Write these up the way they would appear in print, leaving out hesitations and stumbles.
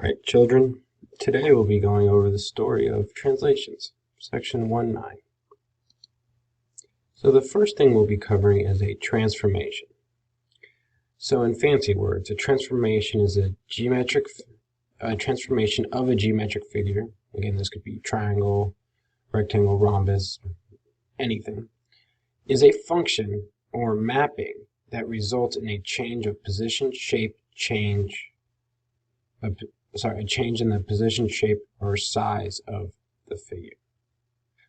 Alright, children, today we'll be going over the story of translations, section 1.9. So the first thing we'll be covering is a transformation. So in fancy words, a transformation is a transformation of a geometric figure. Again, this could be triangle, rectangle, rhombus, anything. Is a function or mapping that results in a change of position, shape, a change in the position, shape, or size of the figure.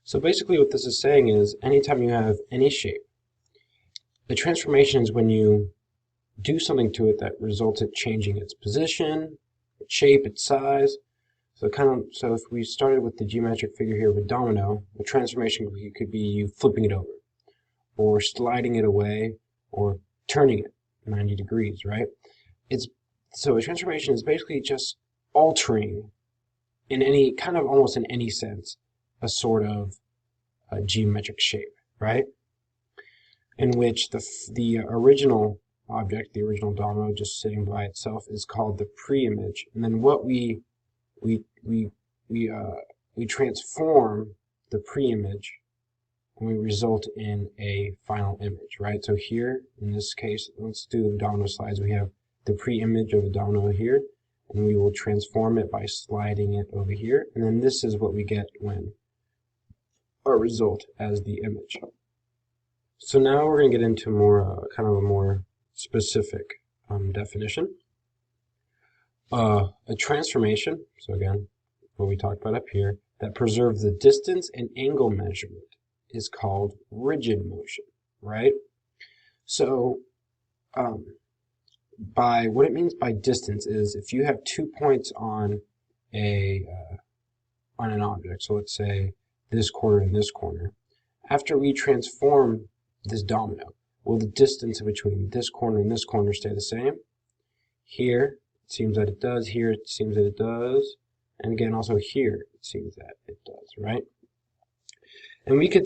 So basically what this is saying is anytime you have any shape, the transformation is when you do something to it that results in changing its position, its shape, its size. So if we started with the geometric figure here of a domino, the transformation could be you flipping it over, or sliding it away, or turning it 90 degrees, right? So a transformation is basically just altering in any almost in any sense a sort of a geometric shape, right? In which the original object, the original domino just sitting by itself, is called the pre-image, and then what we transform the pre-image and we result in a final image, right? So here in this case, let's do the domino slides. We have the pre-image of the domino here, and we will transform it by sliding it over here, and then this is what we get when our result as the image. So now we're going to get into more a more specific definition. A transformation, so again, what we talked about up here, that preserves the distance and angle measurement is called rigid motion, right? So what it means by distance is if you have 2 points on an object, so let's say this corner and this corner, after we transform this domino, will the distance between this corner and this corner stay the same? Here it seems that it does, here it seems that it does, and again also here it seems that it does, right? And we could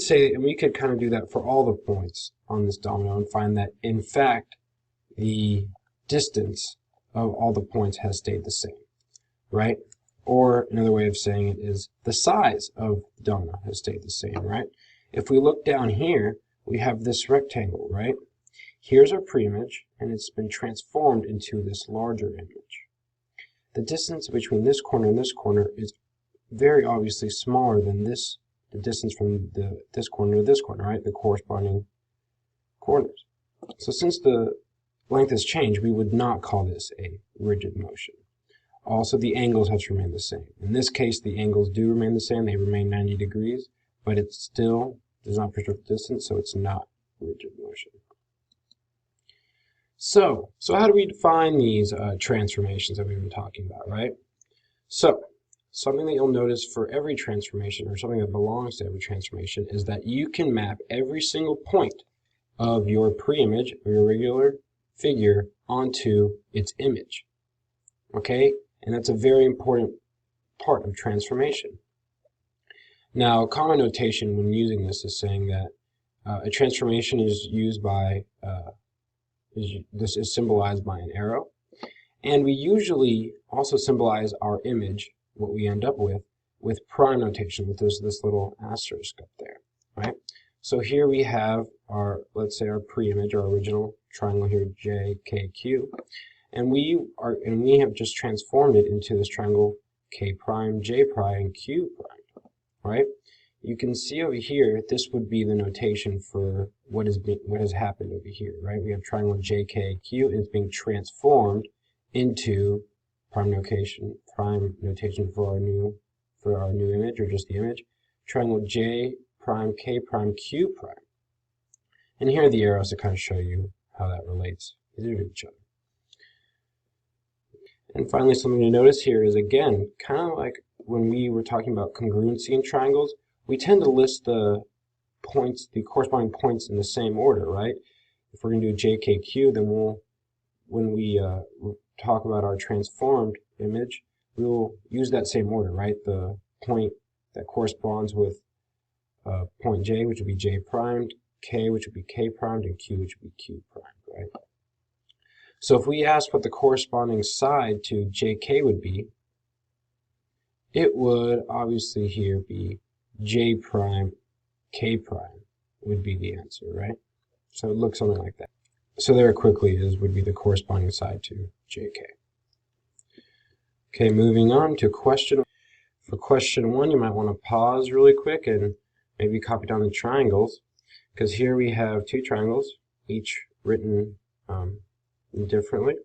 kind of do that for all the points on this domino and find that in fact the distance of all the points has stayed the same, right? Or another way of saying it is the size of the domino has stayed the same, right? If we look down here, we have this rectangle, right? Here's our pre-image, and it's been transformed into this larger image. The distance between this corner and this corner is very obviously smaller than the distance from this corner to this corner, right? The corresponding corners. So since the length has changed, we would not call this a rigid motion. Also, the angles have to remain the same. In this case, the angles do remain the same. They remain 90 degrees, but it still does not preserve the distance, so it's not rigid motion. So how do we define these transformations that we've been talking about, right? So something that you'll notice for every transformation, or something that belongs to every transformation, is that you can map every single point of your pre-image or your regular figure onto its image, okay? And that's a very important part of transformation. Now, common notation when using this is saying that a transformation is used by, this is symbolized by an arrow, and we usually also symbolize our image, what we end up with prime notation, with this little asterisk up there, right? So here we have our, let's say our pre-image, our original triangle here, J, K, Q, and we have just transformed it into this triangle K prime, J prime, and Q prime, right? You can see over here, this would be the notation for what has happened over here, right? We have triangle J, K, Q, and it's being transformed into prime notation for our new image, or just the image, triangle J prime, K prime, Q prime. And here are the arrows to kind of show you how that relates to each other. And finally, something to notice here is, again, kind of like when we were talking about congruency in triangles, we tend to list the corresponding points in the same order, right? If we're going to do J, K, Q, then when we talk about our transformed image, we will use that same order, right? The point that corresponds with point J, which would be J primed, K, which would be K primed, and Q, which would be Q primed, right? So if we ask what the corresponding side to JK would be, it would obviously here be J prime, K prime would be the answer, right? So it looks something like that. So there quickly would be the corresponding side to JK. Okay, moving on to question. For question 1, you might want to pause really quick and maybe copy down the triangles, because here we have two triangles, each written differently.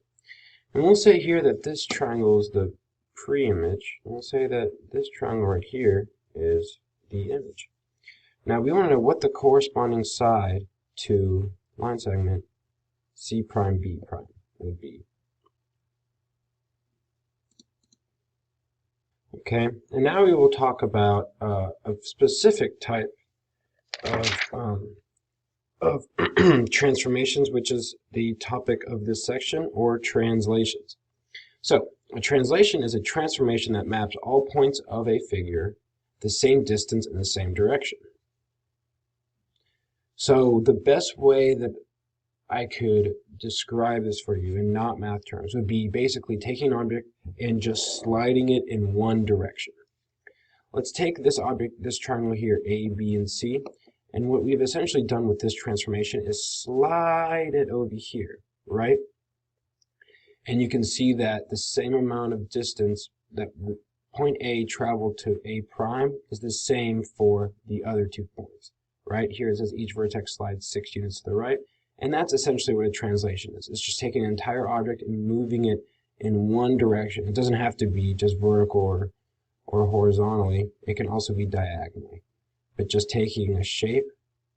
And we'll say here that this triangle is the pre-image. We'll say that this triangle right here is the image. Now we want to know what the corresponding side to line segment C prime B prime would be. Okay, and now we will talk about a specific type of transformations, which is the topic of this section, or translations. So, a translation is a transformation that maps all points of a figure the same distance in the same direction. So, the best way that I could describe this for you in not math terms would be basically taking an object and just sliding it in one direction. Let's take this object, this triangle here, A, B, and C, and what we've essentially done with this transformation is slide it over here, right? And you can see that the same amount of distance that point A traveled to A prime is the same for the other 2 points. Right here it says each vertex slides 6 units to the right, and that's essentially what a translation is. It's just taking an entire object and moving it in one direction. It doesn't have to be just vertical or horizontally. It can also be diagonally. But just taking a shape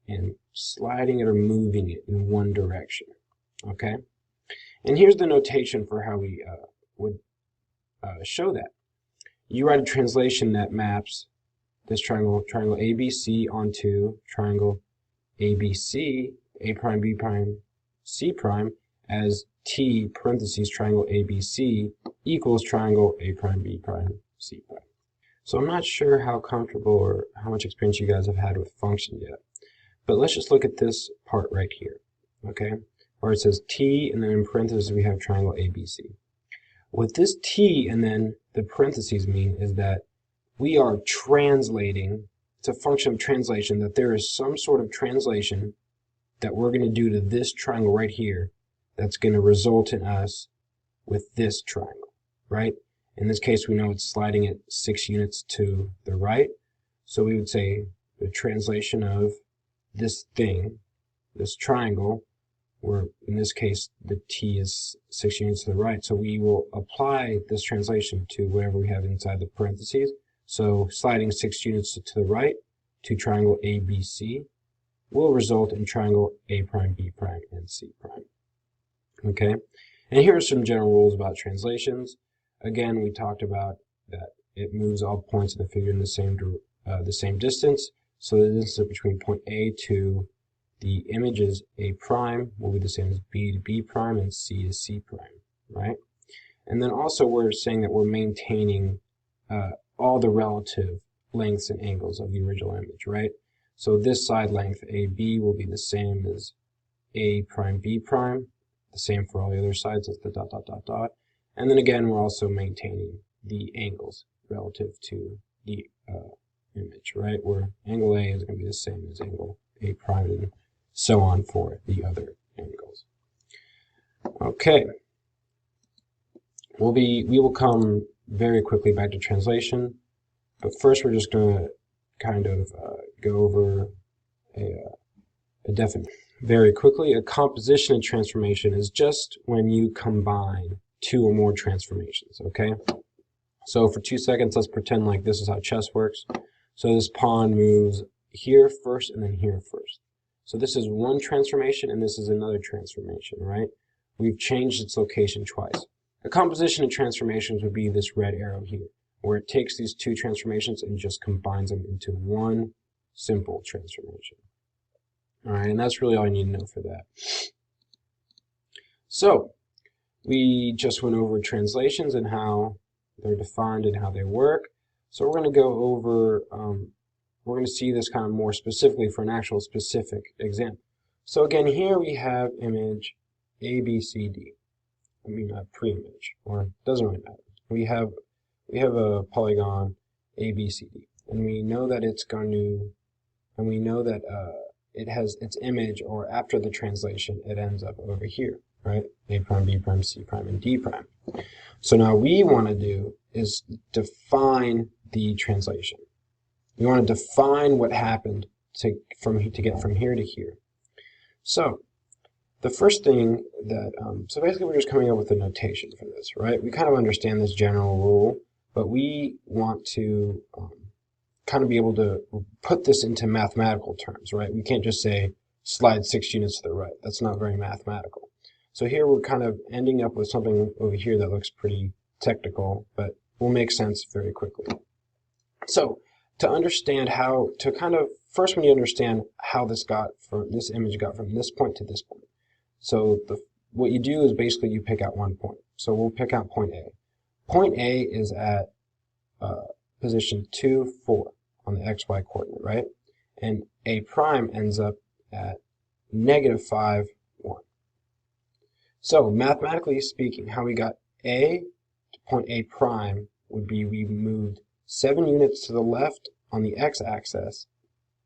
and sliding it or moving it in one direction. Okay? And here's the notation for how we would show that. You write a translation that maps this triangle ABC onto triangle ABC, A prime, B prime, C prime, as T parentheses triangle ABC equals triangle A prime, B prime, C prime. So I'm not sure how comfortable or how much experience you guys have had with functions yet, but let's just look at this part right here, okay? Where it says T and then in parentheses we have triangle ABC. What this T and then the parentheses mean is that we are translating, it's a function of translation, that there is some sort of translation that we're going to do to this triangle right here that's going to result in us with this triangle, right? In this case, we know it's sliding it 6 units to the right, so we would say the translation of this thing, this triangle, where in this case the T is 6 units to the right, so we will apply this translation to whatever we have inside the parentheses. So sliding 6 units to the right to triangle ABC will result in triangle A prime, B prime, and C prime. Okay, and here are some general rules about translations. Again, we talked about that it moves all points of the figure in the same distance. So the distance between point A to the images A prime will be the same as B to B prime and C to C prime, right? And then also we're saying that we're maintaining all the relative lengths and angles of the original image, right? So this side length AB will be the same as A prime B prime, the same for all the other sides, that's the dot dot dot dot. And then again, we're also maintaining the angles relative to the image, right? Where angle A is going to be the same as angle A prime and so on for the other angles. Okay. We will come very quickly back to translation, but first we're just going to kind of go over a definition. Very quickly, a composition and transformation is just when you combine 2 or more transformations, okay? So for 2 seconds, let's pretend like this is how chess works. So this pawn moves here first and then here first. So this is one transformation and this is another transformation, right? We've changed its location twice. A composition of transformations would be this red arrow here, where it takes these 2 transformations and just combines them into one simple transformation. All right, and that's really all you need to know for that. So, we just went over translations and how they're defined and how they work. So we're going to go over, we're going to see this kind of more specifically for an actual specific example. So again, here we have image ABCD. I mean, pre-image, or it doesn't really matter. We have we have a polygon ABCD, and we know that it's going to, and we know that it has its image, or after the translation, it ends up over here, right? A prime, B prime, C prime, and D prime. So now we want to do is define the translation. We want to define what happened to get from here to here. So the first thing that, so basically we're just coming up with a notation for this, right? We kind of understand this general rule, but we want to kind of be able to put this into mathematical terms, right? We can't just say slide 6 units to the right. That's not very mathematical. So here we're kind of ending up with something over here that looks pretty technical, but will make sense very quickly. So to understand how to first we need to understand how this image got from this point to this point. So what you do is basically you pick out one point. So we'll pick out point A. Point A is at position 2, 4 on the XY coordinate, right? And A prime ends up at -5, 1. So mathematically speaking, how we got A to point A prime would be we moved 7 units to the left on the x-axis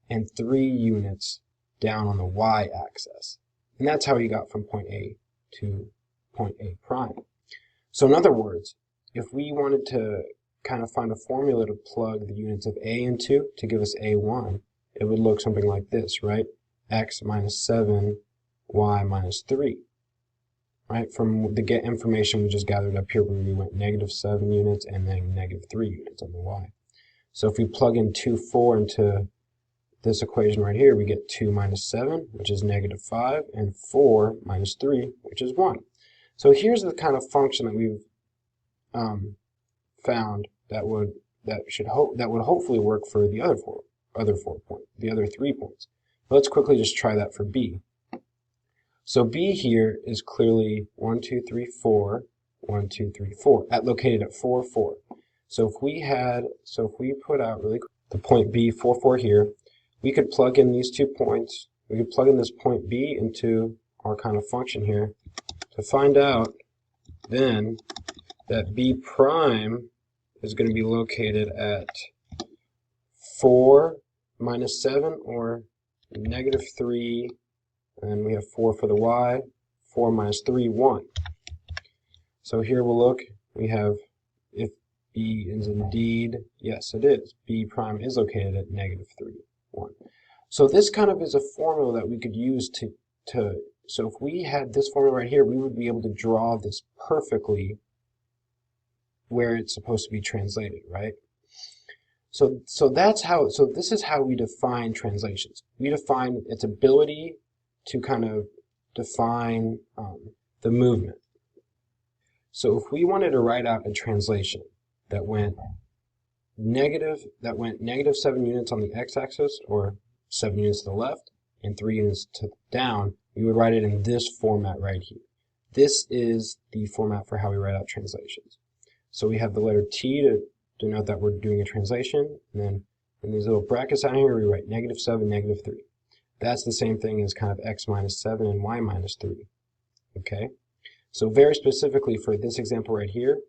and 3 units down on the y-axis. And that's how you got from point A to point A prime. So in other words, if we wanted to kind of find a formula to plug the units of A into to give us A1, it would look something like this, right? X minus 7, Y minus 3. Right? From the information we just gathered up here where we went -7 units and then -3 units on the Y. So if we plug in 2, 4 into this equation right here, we get 2 minus 7, which is -5, and 4 minus 3, which is 1. So here's the kind of function that we've found that would hopefully work for the other 3 points. But let's quickly just try that for B. So B here is clearly 1, 2, 3, 4, 1, 2, 3, 4, located at 4, 4. So if we put out really quick the point B, 4, 4 here, we could plug in these 2 points. We could plug in this point B into our kind of function here to find out then that B prime is going to be located at 4 minus 7, or -3, and we have 4 for the Y, 4 minus 3, 1. So here we'll look, we have, if B is indeed, yes it is, B prime is located at -3, 1. So this kind of is a formula that we could use so if we had this formula right here, we would be able to draw this perfectly where it's supposed to be translated, right? So this is how we define translations. We define its ability to kind of define the movement. So if we wanted to write out a translation that went -7 units on the x-axis, or 7 units to the left and 3 units down, we would write it in this format right here. This is the format for how we write out translations. So we have the letter T to denote that we're doing a translation, and then in these little brackets down here we write -7, -3. That's the same thing as kind of x minus 7 and y minus 3. Okay? So very specifically for this example right here,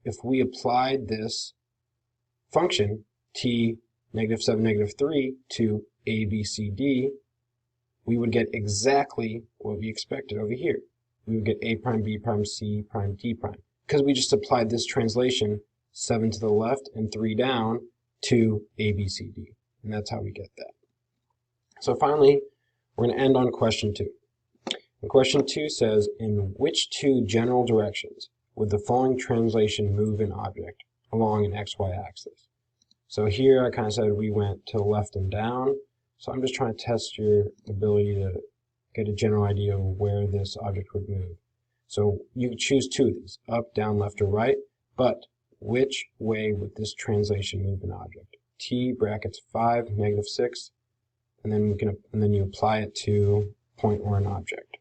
if we applied this function, T -7, -3, to A, B, C, D, we would get exactly what we expected over here. We would get A prime, B prime, C prime, D prime, because we just applied this translation, 7 to the left and 3 down, to A, B, C, D. And that's how we get that. So finally, we're going to end on question 2. And question 2 says, in which 2 general directions would the following translation move an object along an XY axis? So here I kind of said we went to the left and down. So I'm just trying to test your ability to get a general idea of where this object would move. So you could choose 2 of these, up, down, left, or right, but which way would this translation move an object? T brackets 5, -6, and then you apply it to a point or an object.